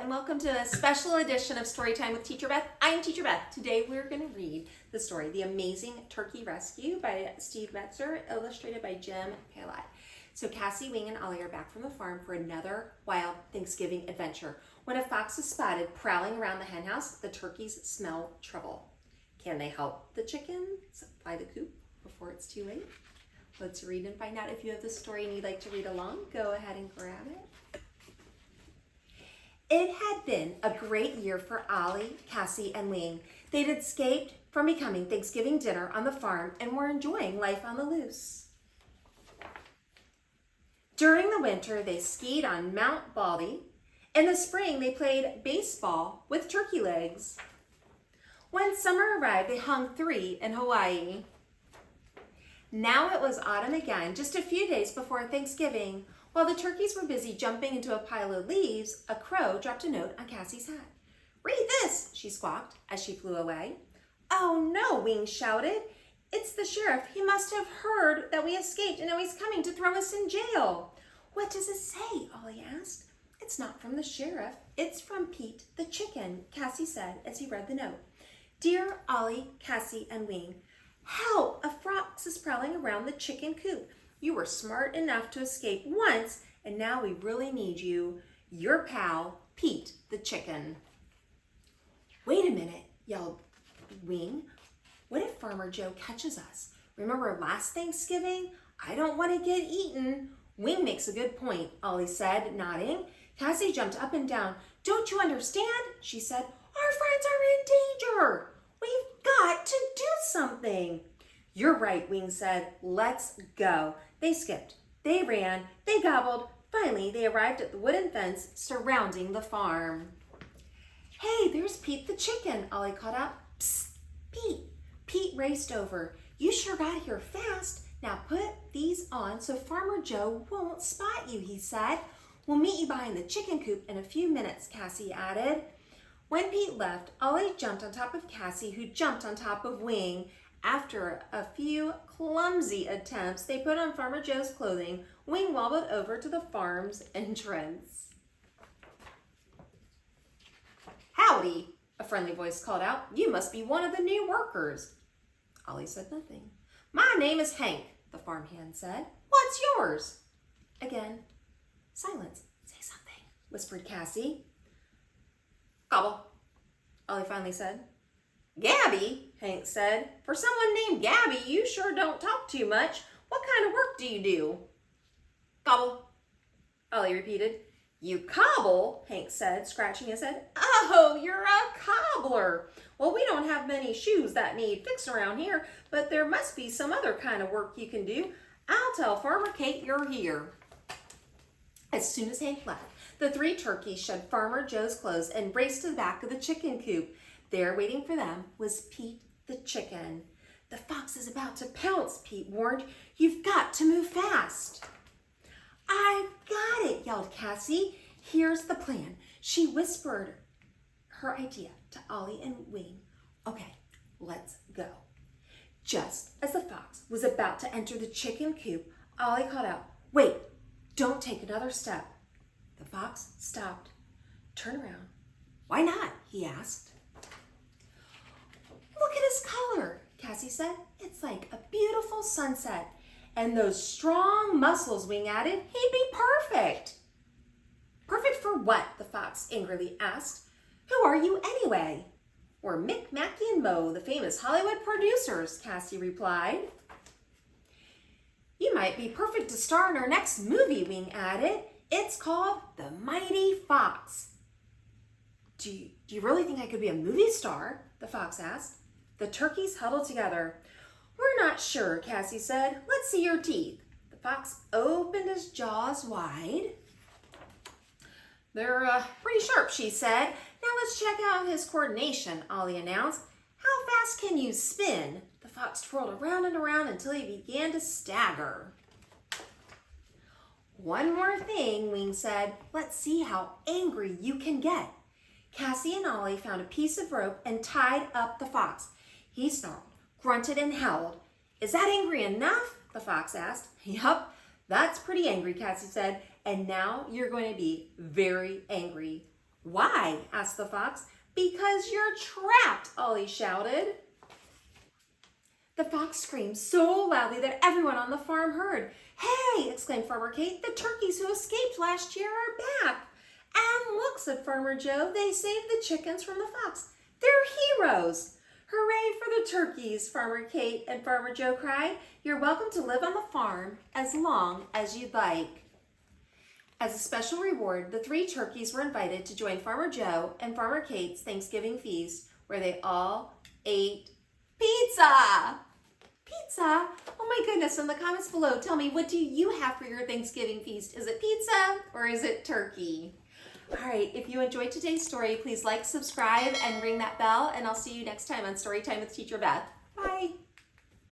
and welcome to a special edition of Storytime with Teacher Beth. I'm Teacher Beth. Today we're going to read the story, The Amazing Turkey Rescue by Steve Metzger, illustrated by Jim Paillot. So Cassie, Wing, and Ollie are back from the farm for another wild Thanksgiving adventure. When a fox is spotted prowling around the henhouse, the turkeys smell trouble. Can they help the chickens fly the coop before it's too late? Let's read and find out. If you have the story and you'd like to read along, go ahead and grab it. It had been a great year for Ollie, Cassie, and Wing. They'd escaped from becoming Thanksgiving dinner on the farm and were enjoying life on the loose. During the winter, they skied on Mount Baldy. In the spring, they played baseball with turkey legs. When summer arrived, they hung 3 in Hawaii. Now it was autumn again, just a few days before Thanksgiving. While the turkeys were busy jumping into a pile of leaves, a crow dropped a note on Cassie's hat. "Read this," she squawked as she flew away. "Oh no," Wing shouted. "It's the sheriff. He must have heard that we escaped and now he's coming to throw us in jail." "What does it say?" Ollie asked. "It's not from the sheriff. It's from Pete the chicken," Cassie said as he read the note. "Dear Ollie, Cassie, and Wing, help! A fox is prowling around the chicken coop. You were smart enough to escape once, and now we really need you. Your pal, Pete the chicken." "Wait a minute," yelled Wing. "What if Farmer Joe catches us? Remember last Thanksgiving? I don't want to get eaten." "Wing makes a good point," Ollie said, nodding. Cassie jumped up and down. "Don't you understand?" she said. "Our friends are in danger. We've got to do something." "You're right," Wing said. "Let's go." They skipped, they ran, they gobbled. Finally, they arrived at the wooden fence surrounding the farm. "Hey, there's Pete the chicken," Ollie called out. "Psst, Pete." Pete raced over. "You sure got here fast. Now put these on so Farmer Joe won't spot you," he said. "We'll meet you behind the chicken coop in a few minutes," Cassie added. When Pete left, Ollie jumped on top of Cassie, who jumped on top of Wing. After a few clumsy attempts, they put on Farmer Joe's clothing. Wing wobbled over to the farm's entrance. "Howdy," a friendly voice called out. "You must be one of the new workers." Ollie said nothing. "My name is Hank," the farmhand said. "What's yours?" Again, silence. "Say something," whispered Cassie. "Gobble," Ollie finally said. "Gabby," Hank said. "For someone named Gabby, you sure don't talk too much. What kind of work do you do?" "Gobble," Ollie repeated. "You cobble," Hank said, scratching his head. "Oh, you're a cobbler. Well, we don't have many shoes that need fixed around here, but there must be some other kind of work you can do. I'll tell Farmer Kate you're here." As soon as Hank left, the 3 turkeys shed Farmer Joe's clothes and raced to the back of the chicken coop. There waiting for them was Pete the chicken. "The fox is about to pounce," Pete warned. "You've got to move fast." "I've got it," yelled Cassie. "Here's the plan." She whispered her idea to Ollie and Wing. "Okay, let's go." Just as the fox was about to enter the chicken coop, Ollie called out, "Wait, don't take another step." The fox stopped. "Turn around." "Why not?" he asked. "Look at his color," Cassie said. "It's like a beautiful sunset. And those strong muscles," Wing added. "He'd be perfect." "Perfect for what?" the fox angrily asked. "Who are you anyway?" "We're Mick, Mackie, and Mo, the famous Hollywood producers," Cassie replied. "You might be perfect to star in our next movie," Wing added. "It's called The Mighty Fox." Do you really think I could be a movie star?" the fox asked. The turkeys huddled together. "We're not sure," Cassie said. "Let's see your teeth." The fox opened his jaws wide. "They're pretty sharp," she said. "Now let's check out his coordination," Ollie announced. "How fast can you spin?" The fox twirled around and around until he began to stagger. "One more thing," Wing said. "Let's see how angry you can get." Cassie and Ollie found a piece of rope and tied up the fox. He snarled, grunted, and howled. "Is that angry enough?" the fox asked. "Yup, that's pretty angry," Cassie said. "And now you're going to be very angry." Why? Asked the fox. Because you're trapped, Ollie shouted. The fox screamed so loudly that everyone on the farm heard. Hey, exclaimed Farmer Kate, the turkeys who escaped last year are back. And look, said Farmer Joe, they saved the chickens from the fox. They're heroes. Hooray for the turkeys, Farmer Kate and Farmer Joe cried. You're welcome to live on the farm as long as you'd like. As a special reward, the 3 turkeys were invited to join Farmer Joe and Farmer Kate's Thanksgiving feast, where they all ate pizza. Pizza? Oh my goodness, in the comments below, tell me, what do you have for your Thanksgiving feast? Is it pizza or is it turkey? All right, if you enjoyed today's story, please like, subscribe, and ring that bell, and I'll see you next time on Storytime with Teacher Beth. Bye.